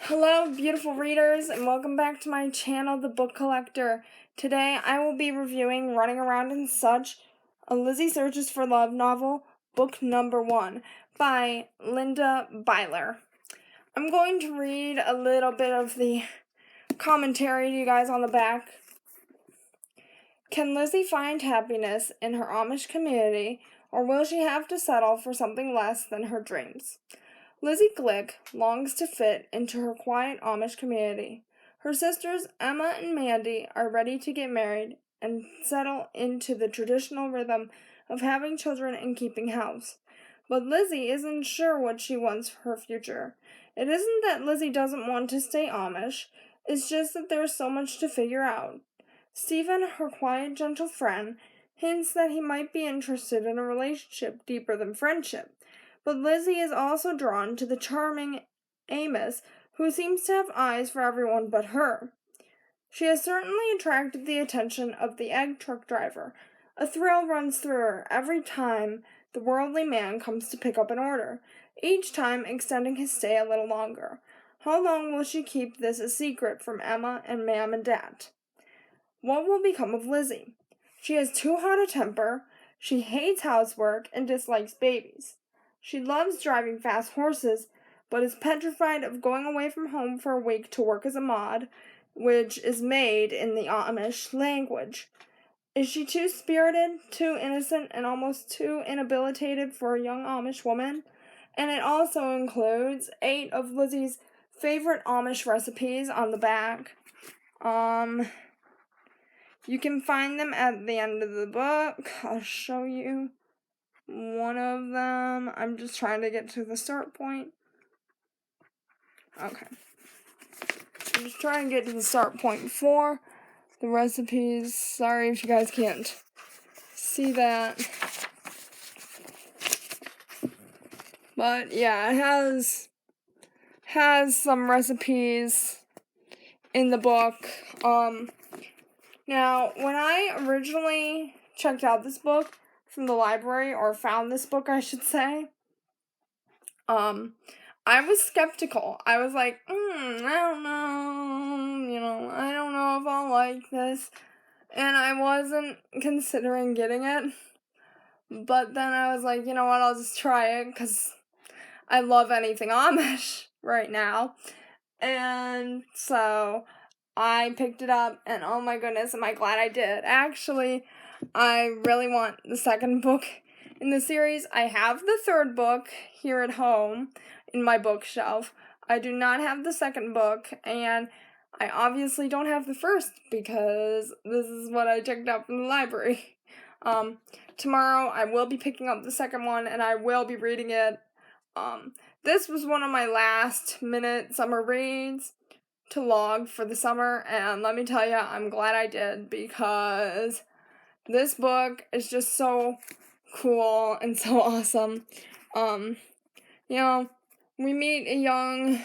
Hello, beautiful readers, and welcome back to my channel, The Book Collector. Today, I will be reviewing Running Around and Such, a Lizzie Searches for Love novel, book number 1, by Linda Byler. I'm going to read a little bit of the commentary to you guys on the back. Can Lizzie find happiness in her Amish community, or will she have to settle for something less than her dreams? Lizzie Glick longs to fit into her quiet Amish community. Her sisters Emma and Mandy are ready to get married and settle into the traditional rhythm of having children and keeping house. But Lizzie isn't sure what she wants for her future. It isn't that Lizzie doesn't want to stay Amish, it's just that there's so much to figure out. Stephen, her quiet, gentle friend, hints that he might be interested in a relationship deeper than friendship. But Lizzie is also drawn to the charming Amos, who seems to have eyes for everyone but her. She has certainly attracted the attention of the egg truck driver. A thrill runs through her every time the worldly man comes to pick up an order, each time extending his stay a little longer. How long will she keep this a secret from Emma and Mam and Dad? What will become of Lizzie? She has too hot a temper, she hates housework, and dislikes babies. She loves driving fast horses, but is petrified of going away from home for a week to work as a mod, which is maid in the Amish language. Is she too spirited, too innocent, and almost too inhabilitated for a young Amish woman? And it also includes 8 of Lizzie's favorite Amish recipes on the back. You can find them at the end of the book. I'll show you one of them. I'm just trying to get to the start point. Okay. I'm just trying to get to the start point for the recipes. Sorry if you guys can't see that. But yeah, it has some recipes in the book. Now, when I originally checked out this book from the library, or found this book, I should say, I was skeptical. I was like, I don't know, I don't know if I'll like this, and I wasn't considering getting it, but then I was like, you know what, I'll just try it, because I love anything Amish right now, and so I picked it up, and oh my goodness, am I glad I did. Actually, I really want the second book in the series. I have the third book here at home in my bookshelf. I do not have the second book, and I obviously don't have the first because this is what I checked out from the library. Tomorrow I will be picking up the second one, and I will be reading it. This was one of my last minute summer reads to log for the summer, and let me tell you, I'm glad I did, because this book is just so cool and so awesome. We meet a young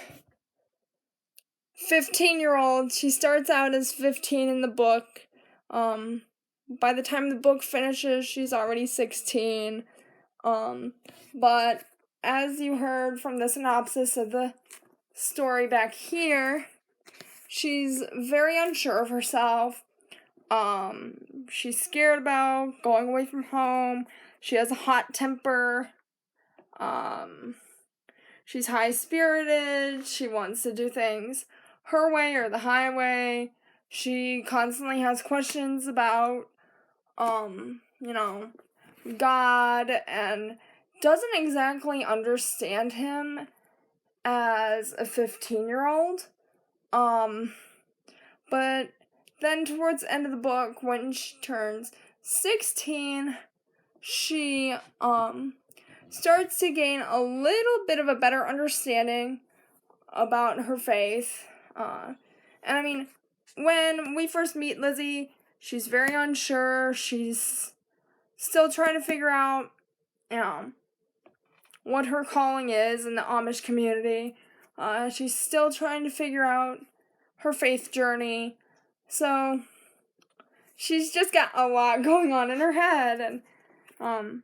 15-year-old. She starts out as 15 in the book. By the time the book finishes, she's already 16. But as you heard from the synopsis of the story back here, she's very unsure of herself. She's scared about going away from home. She has a hot temper. She's high-spirited. She wants to do things her way or the highway. She constantly has questions about, God, and doesn't exactly understand him as a 15-year-old. But then towards the end of the book, when she turns 16, she, starts to gain a little bit of a better understanding about her faith. And I mean, when we first meet Lizzie, she's very unsure. She's still trying to figure out, what her calling is in the Amish community. She's still trying to figure out her faith journey. So she's just got a lot going on in her head, and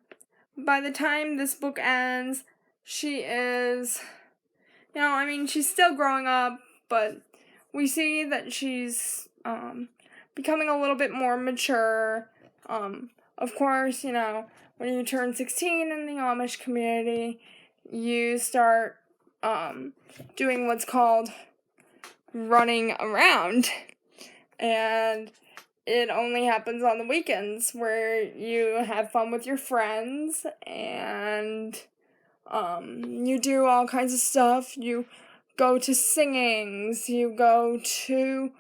by the time this book ends, she is she's still growing up, but we see that she's becoming a little bit more mature. Of course, when you turn 16 in the Amish community, you start doing what's called running around. And it only happens on the weekends where you have fun with your friends and you do all kinds of stuff. You go to singings, you go to,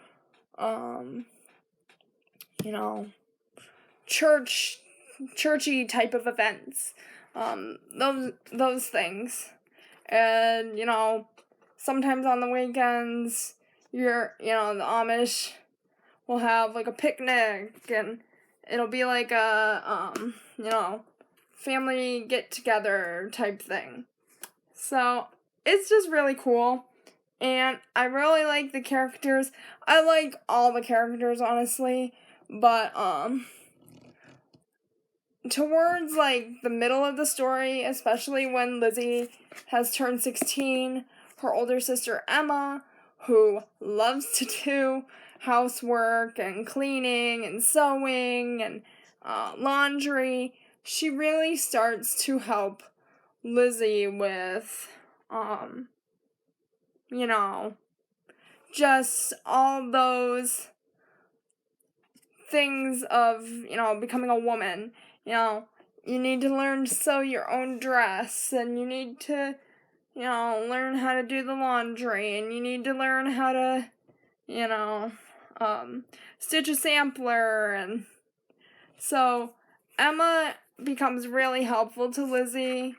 churchy type of events. Those things. And, sometimes on the weekends, the Amish will have like a picnic, and it'll be like a, family get together type thing. So it's just really cool. And I really like the characters. I like all the characters, honestly. But, towards, the middle of the story, especially when Lizzie has turned 16, her older sister Emma, who loves to do housework and cleaning and sewing and laundry, she really starts to help Lizzie with, just all those things of, becoming a woman. You need to learn to sew your own dress, and you need to, learn how to do the laundry, and you need to learn how to, stitch a sampler, and so Emma becomes really helpful to Lizzie,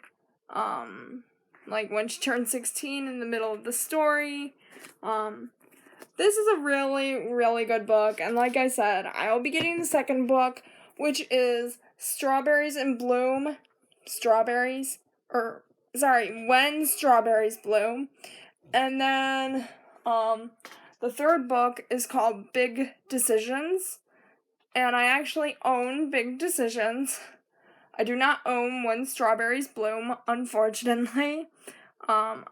when she turns 16 in the middle of the story. This is a really, really good book, and like I said, I will be getting the second book, which is Strawberries in Bloom. When Strawberries Bloom. And then, the third book is called Big Decisions, and I actually own Big Decisions. I do not own When Strawberries Bloom, unfortunately, but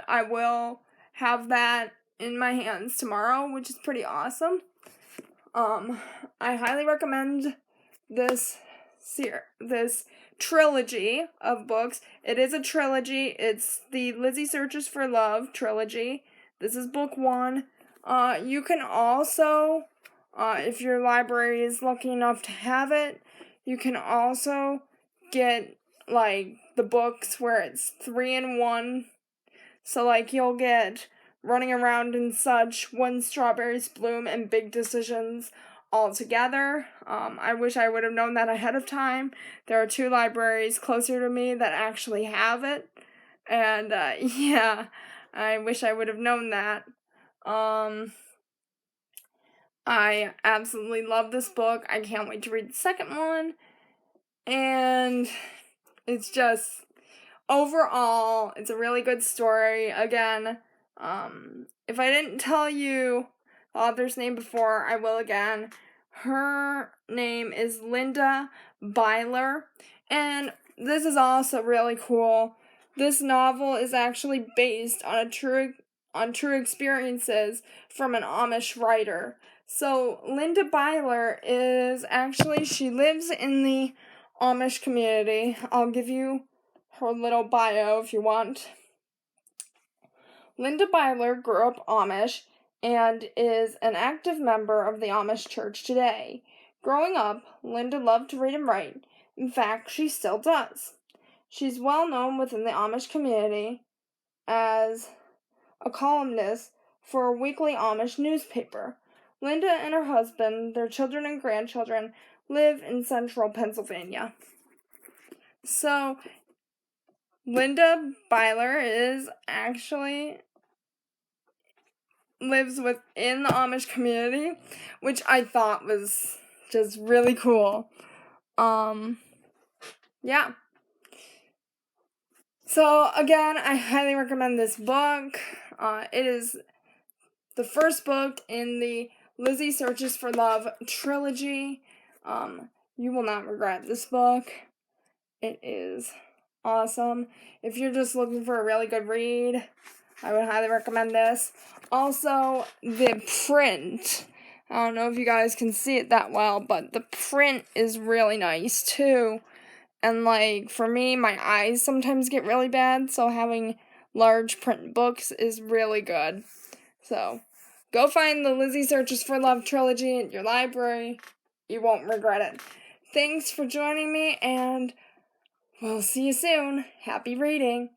I will have that in my hands tomorrow, which is pretty awesome. I highly recommend this trilogy of books. It is a trilogy. It's the Lizzie Searches for Love trilogy. This is book 1. You can also, if your library is lucky enough to have it, you can also get, the books where it's 3 in 1. So, you'll get Running Around and Such, When Strawberries Bloom, and Big Decisions all together. I wish I would have known that ahead of time. There are 2 libraries closer to me that actually have it. And, I wish I would have known that. I absolutely love this book. I can't wait to read the second one. And it's just, overall, it's a really good story. Again, if I didn't tell you the author's name before, I will again. Her name is Linda Byler, and this is also really cool. This novel is actually based on true experiences from an Amish writer. So Linda Byler she lives in the Amish community. I'll give you her little bio if you want. Linda Byler grew up Amish and is an active member of the Amish church today. Growing up, Linda loved to read and write. In fact, she still does. She's well known within the Amish community as a columnist for a weekly Amish newspaper. Linda and her husband, their children and grandchildren, live in central Pennsylvania. So, Linda Byler lives within the Amish community, which I thought was just really cool. Yeah. So, again, I highly recommend this book. It is the first book in the Lizzie Searches for Love trilogy. You will not regret this book. It is awesome. If you're just looking for a really good read, I would highly recommend this. Also, the print. I don't know if you guys can see it that well, but the print is really nice too. And like for me, my eyes sometimes get really bad, so having large print books is really good. So, go find the Lizzie Searches for Love trilogy at your library. You won't regret it. Thanks for joining me, and we'll see you soon. Happy reading.